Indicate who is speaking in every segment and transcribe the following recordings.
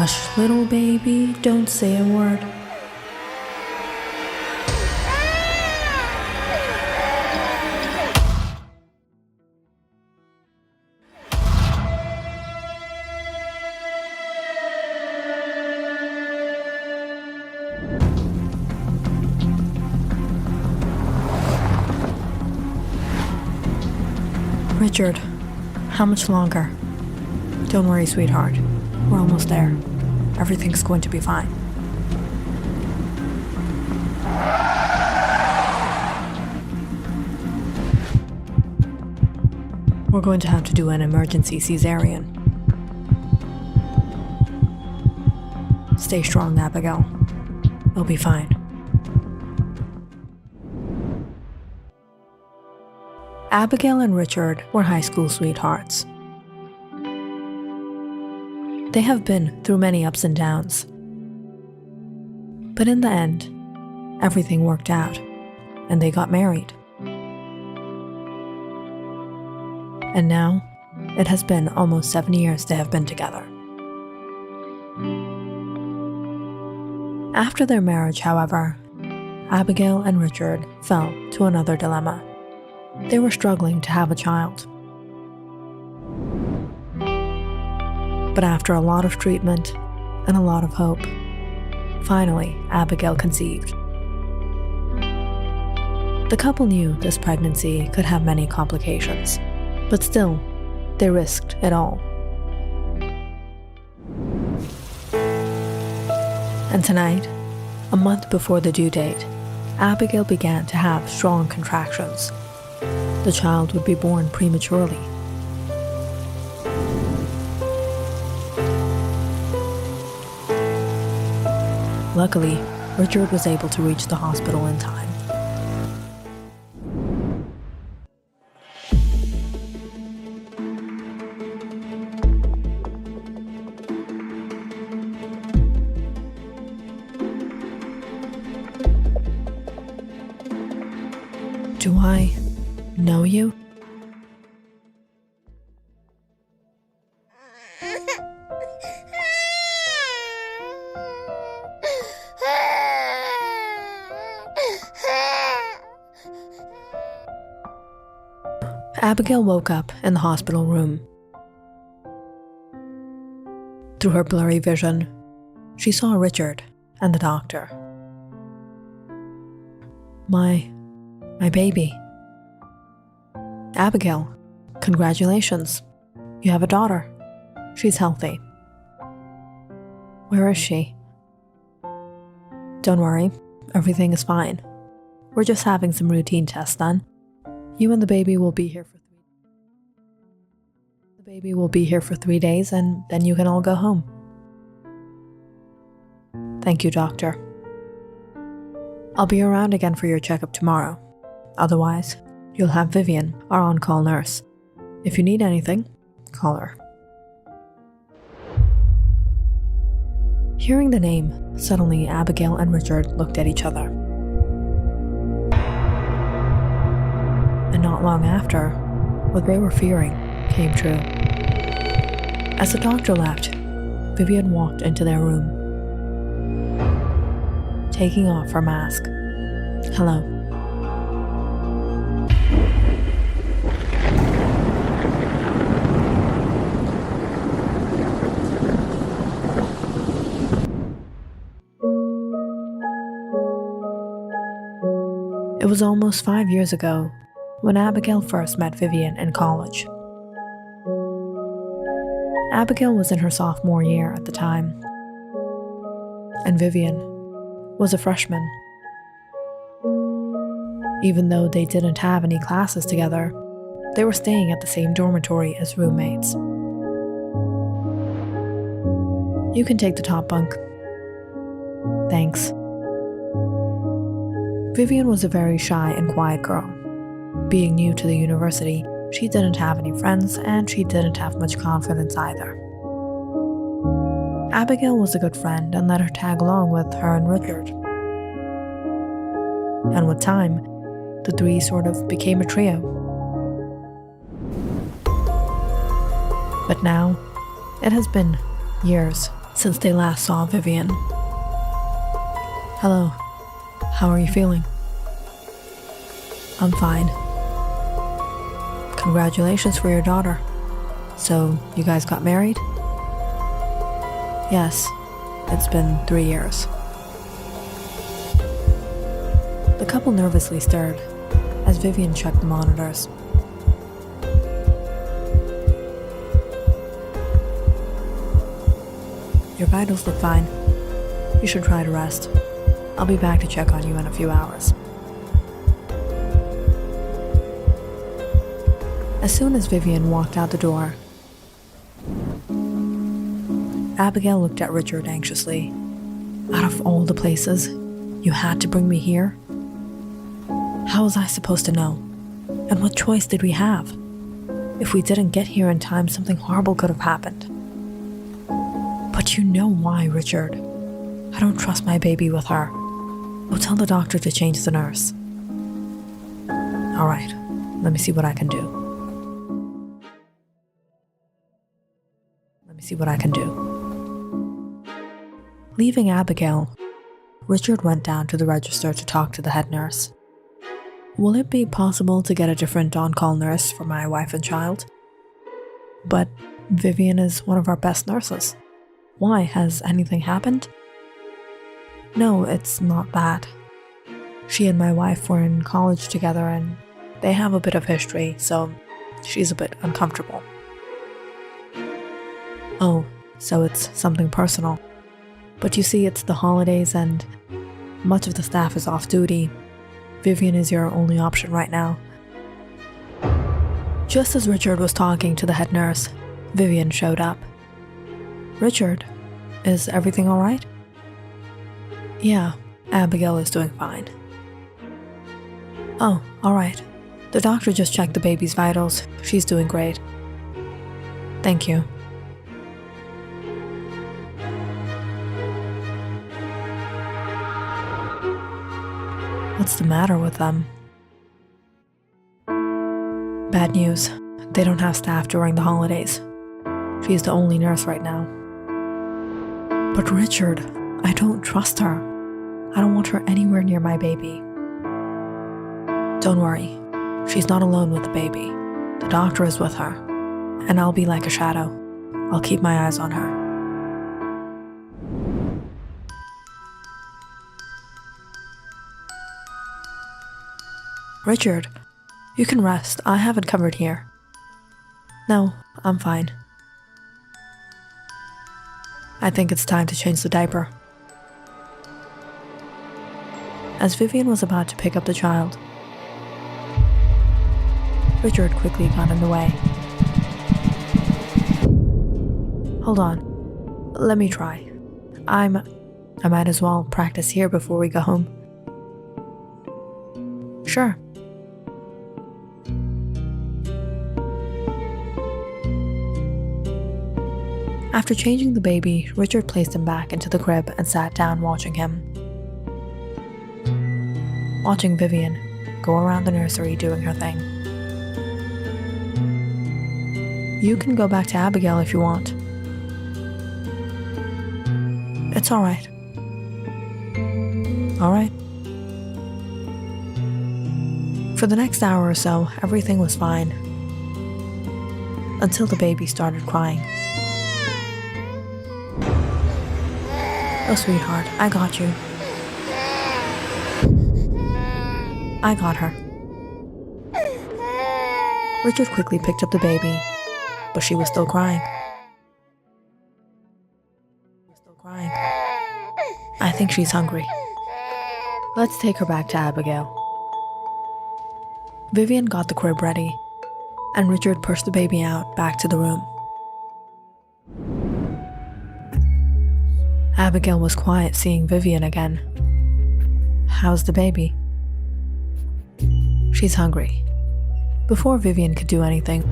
Speaker 1: Hush, little baby, don't say a word. Richard, how much longer? Don't worry, sweetheart. We're almost there. Everything's going to be fine. We're going to have to do an emergency cesarean. Stay strong, Abigail. You'll be fine. Abigail and Richard were high school sweethearts. They have been through many ups and downs. But in the end, everything worked out, and they got married. And now, it has been almost 7 years they have been together. After their marriage, however, Abigail and Richard fell to another dilemma. They were struggling to have a child. But after a lot of treatment and a lot of hope, finally, Abigail conceived. The couple knew this pregnancy could have many complications, but still, they risked it all. And tonight, a month before the due date, Abigail began to have strong contractions. The child would be born prematurely. Luckily, Richard was able to reach the hospital in time. Do I know you? Abigail woke up in the hospital room. Through her blurry vision, she saw Richard and the doctor. My baby. Abigail, congratulations. You have a daughter. She's healthy. Where is she? Don't worry, everything is fine. We're just having some routine tests done. You and the baby will be here for 3 days, and then you can all go home. Thank you, doctor. I'll be around again for your checkup tomorrow. Otherwise, you'll have Vivian, our on-call nurse. If you need anything, call her. Hearing the name, suddenly Abigail and Richard looked at each other. And not long after, what they were fearing came true. As the doctor left, Vivian walked into their room, taking off her mask. Hello. It was almost 5 years ago when Abigail first met Vivian in college. Abigail was in her sophomore year at the time, and Vivian was a freshman. Even though they didn't have any classes together, they were staying at the same dormitory as roommates. You can take the top bunk. Thanks. Vivian was a very shy and quiet girl. Being new to the university, she didn't have any friends, and she didn't have much confidence either. Abigail was a good friend and let her tag along with her and Richard. And with time, the three sort of became a trio. But now, it has been years since they last saw Vivian. Hello, how are you feeling? I'm fine. Congratulations for your daughter. So, you guys got married? Yes, it's been 3 years. The couple nervously stared as Vivian checked the monitors. Your vitals look fine. You should try to rest. I'll be back to check on you in a few hours. As soon as Vivian walked out the door, Abigail looked at Richard anxiously. Out of all the places, you had to bring me here? How was I supposed to know? And what choice did we have? If we didn't get here in time, something horrible could have happened. But you know why, Richard. I don't trust my baby with her. Go tell the doctor to change the nurse. All right, let me see what I can do. Leaving Abigail, Richard went down to the register to talk to the head nurse. Will it be possible to get a different on-call nurse for my wife and child? But Vivian is one of our best nurses. Why? Has anything happened? No, it's not that. She and my wife were in college together and they have a bit of history, so she's a bit uncomfortable. Oh, so it's something personal. But you see, it's the holidays and much of the staff is off duty. Vivian is your only option right now. Just as Richard was talking to the head nurse, Vivian showed up. Richard, is everything all right? Yeah, Abigail is doing fine. Oh, all right. The doctor just checked the baby's vitals. She's doing great. Thank you. What's the matter with them? Bad news. They don't have staff during the holidays. She's the only nurse right now. But Richard, I don't trust her. I don't want her anywhere near my baby. Don't worry. She's not alone with the baby. The doctor is with her. And I'll be like a shadow. I'll keep my eyes on her. Richard, you can rest. I have it covered here. No, I'm fine. I think it's time to change the diaper. As Vivian was about to pick up the child, Richard quickly got in the way. Hold on. Let me try. I might as well practice here before we go home. Sure. After changing the baby, Richard placed him back into the crib and sat down watching him. Watching Vivian go around the nursery doing her thing. You can go back to Abigail if you want. It's all right. All right. For the next hour or so, everything was fine. Until the baby started crying. Oh, sweetheart, I got you. I got her. Richard quickly picked up the baby, but she was still crying. I think she's hungry. Let's take her back to Abigail. Vivian got the crib ready, and Richard pushed the baby out back to the room. Abigail was quiet seeing Vivian again. How's the baby? She's hungry. Before Vivian could do anything,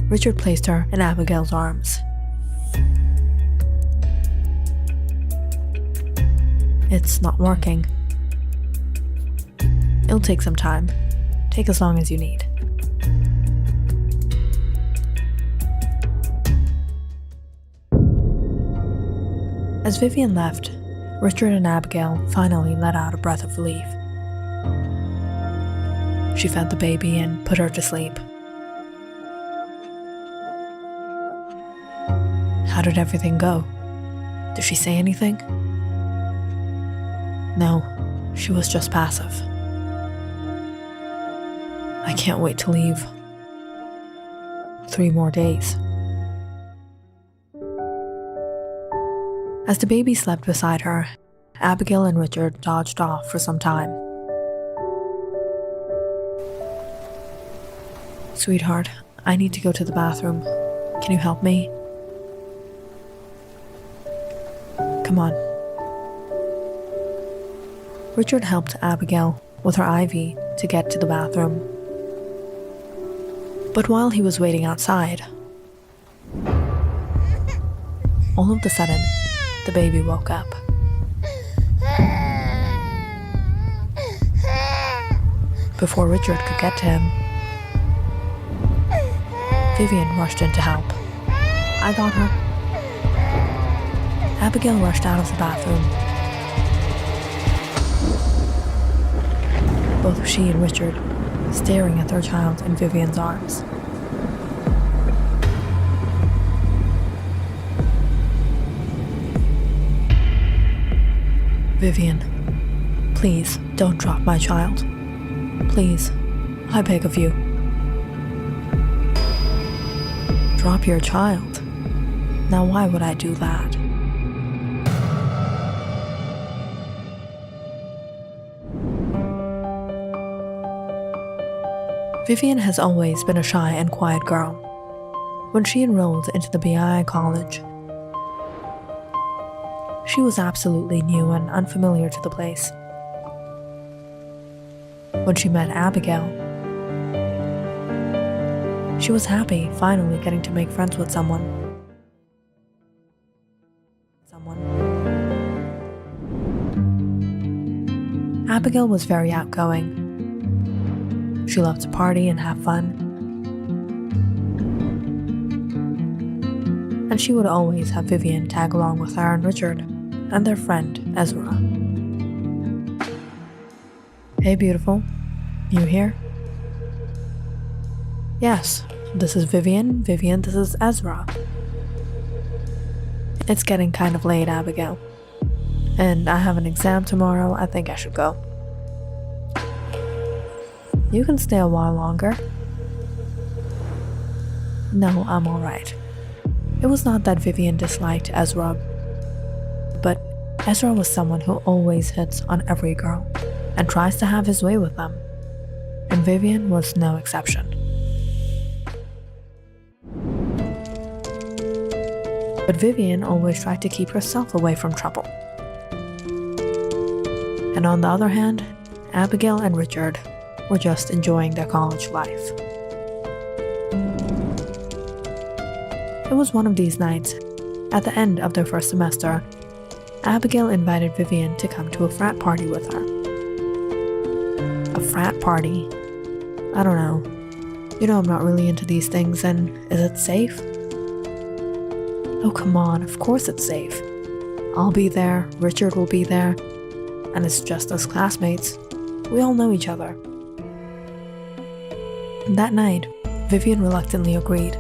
Speaker 1: Richard placed her in Abigail's arms. It's not working. It'll take some time. Take as long as you need. As Vivian left, Richard and Abigail finally let out a breath of relief. She fed the baby and put her to sleep. How did everything go? Did she say anything? No, she was just passive. I can't wait to leave. 3 more days. As the baby slept beside her, Abigail and Richard dodged off for some time. Sweetheart, I need to go to the bathroom. Can you help me? Come on. Richard helped Abigail with her IV to get to the bathroom. But while he was waiting outside, all of a sudden, the baby woke up. Before Richard could get to him, Vivian rushed in to help. I got her. Abigail rushed out of the bathroom. Both she and Richard staring at their child in Vivian's arms. Vivian, please don't drop my child. Please, I beg of you. Drop your child? Now why would I do that? Vivian has always been a shy and quiet girl. When she enrolled into the BI college, she was absolutely new and unfamiliar to the place. When she met Abigail, she was happy finally getting to make friends with someone. Abigail was very outgoing. She loved to party and have fun. And she would always have Vivian tag along with her and Richard and their friend Ezra. Hey beautiful, you here? Yes, this is Vivian. Vivian, this is Ezra. It's getting kind of late, Abigail. And I have an exam tomorrow. I think I should go. You can stay a while longer. No, I'm alright. It was not that Vivian disliked Ezra, but Ezra was someone who always hits on every girl and tries to have his way with them. And Vivian was no exception. But Vivian always tried to keep herself away from trouble. And on the other hand, Abigail and Richard were just enjoying their college life. It was one of these nights, at the end of their first semester, Abigail invited Vivian to come to a frat party with her. A frat party? I don't know. You know I'm not really into these things, and is it safe? Oh come on, of course it's safe. I'll be there, Richard will be there, and it's just us classmates. We all know each other. That night, Vivian reluctantly agreed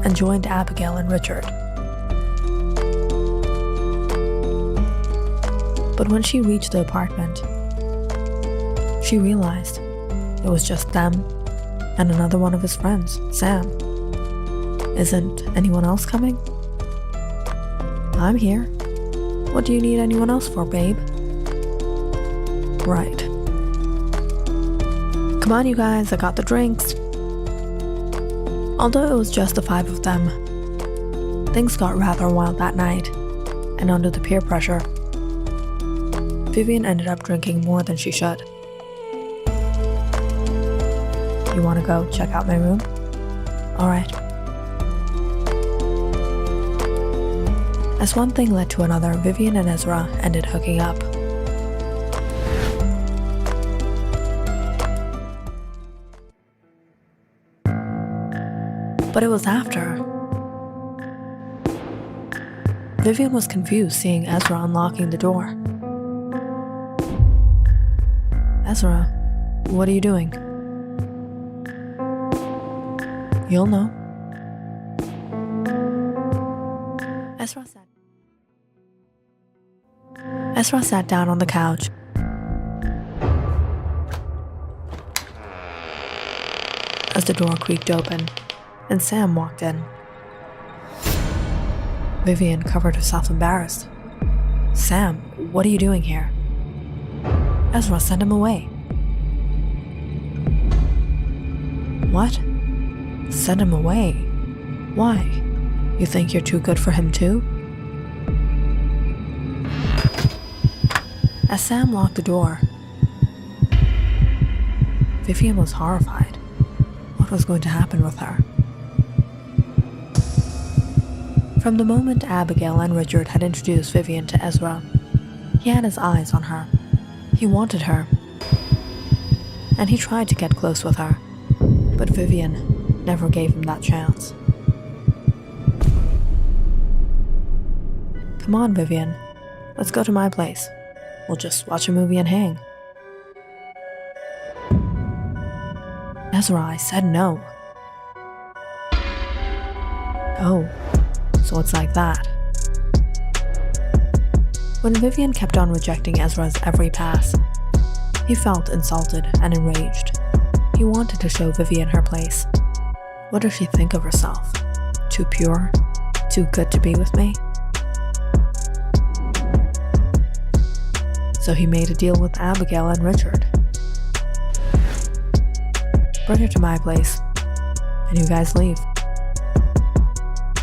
Speaker 1: and joined Abigail and Richard. But when she reached the apartment, she realized it was just them and another one of his friends, Sam. Isn't anyone else coming? I'm here. What do you need anyone else for, babe? Right. Come on, you guys, I got the drinks. Although it was just the 5 of them, things got rather wild that night, and under the peer pressure, Vivian ended up drinking more than she should. You want to go check out my room? Alright. As one thing led to another, Vivian and Ezra ended hooking up. But it was after Vivian was confused seeing Ezra unlocking the door. Ezra, what are you doing? You'll know. Ezra sat down on the couch. As the door creaked open, and Sam walked in. Vivian covered herself embarrassed. Sam, what are you doing here? Ezra sent him away. What? Send him away? Why? You think you're too good for him too? As Sam locked the door, Vivian was horrified. What was going to happen with her? From the moment Abigail and Richard had introduced Vivian to Ezra, he had his eyes on her. He wanted her, and he tried to get close with her, but Vivian never gave him that chance. Come on, Vivian. Let's go to my place. We'll just watch a movie and hang. Ezra, I said no. Oh, so it's like that. When Vivian kept on rejecting Ezra's every pass, he felt insulted and enraged. He wanted to show Vivian her place. What does she think of herself? Too pure? Too good to be with me? So he made a deal with Abigail and Richard. Bring her to my place, and you guys leave.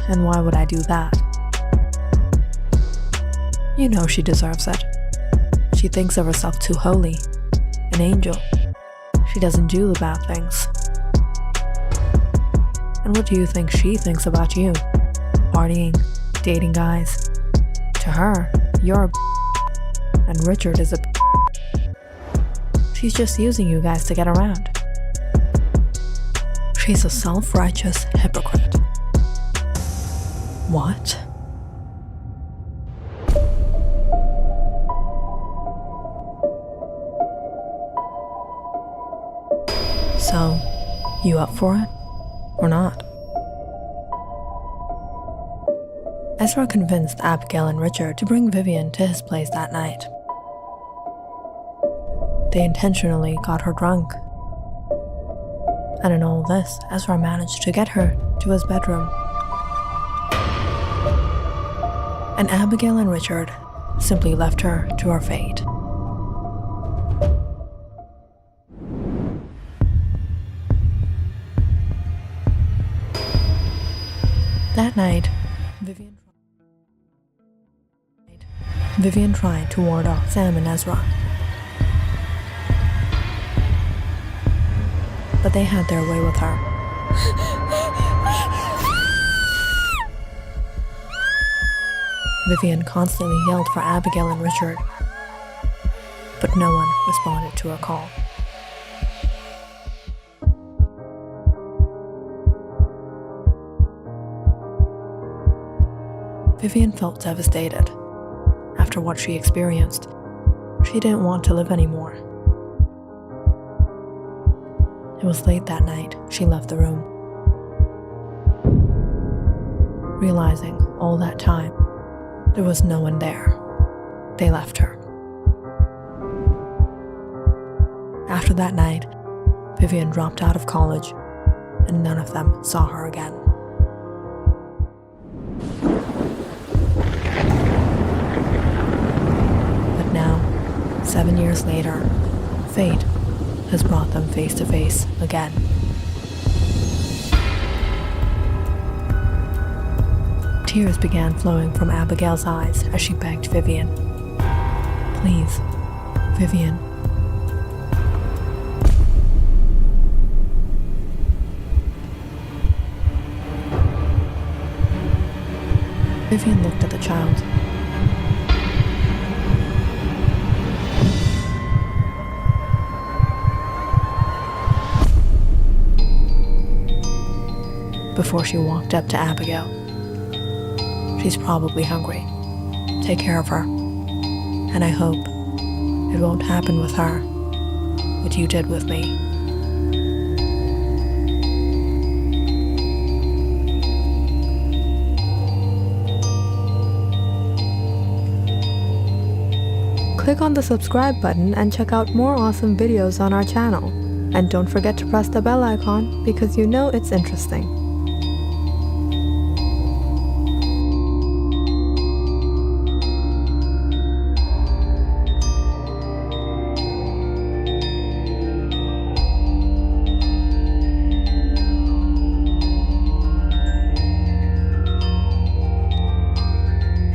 Speaker 1: And why would I do that? You know she deserves it. She thinks of herself too holy, an angel. She doesn't do the bad things. And what do you think she thinks about you? Partying, dating guys. To her, you're a and Richard is a She's just using you guys to get around. She's a self-righteous hypocrite. What? So, you up for it? Or not? Ezra convinced Abigail and Richard to bring Vivian to his place that night. They intentionally got her drunk. And in all this, Ezra managed to get her to his bedroom. And Abigail and Richard simply left her to her fate. That night, Vivian tried to ward off Sam and Ezra. But they had their way with her. Vivian constantly yelled for Abigail and Richard, but no one responded to her call. Vivian felt devastated. After what she experienced, she didn't want to live anymore. It was late that night she left the room. Realizing all that time there was no one there, they left her. After that night, Vivian dropped out of college, and none of them saw her again. But now, 7 years later, fate has brought them face to face again. Tears began flowing from Abigail's eyes as she begged Vivian. Please, Vivian. Vivian looked at the child. Before she walked up to Abigail. She's probably hungry. Take care of her. And I hope it won't happen with her what you did with me. Click on the subscribe button and check out more awesome videos on our channel. And don't forget to press the bell icon because you know it's interesting.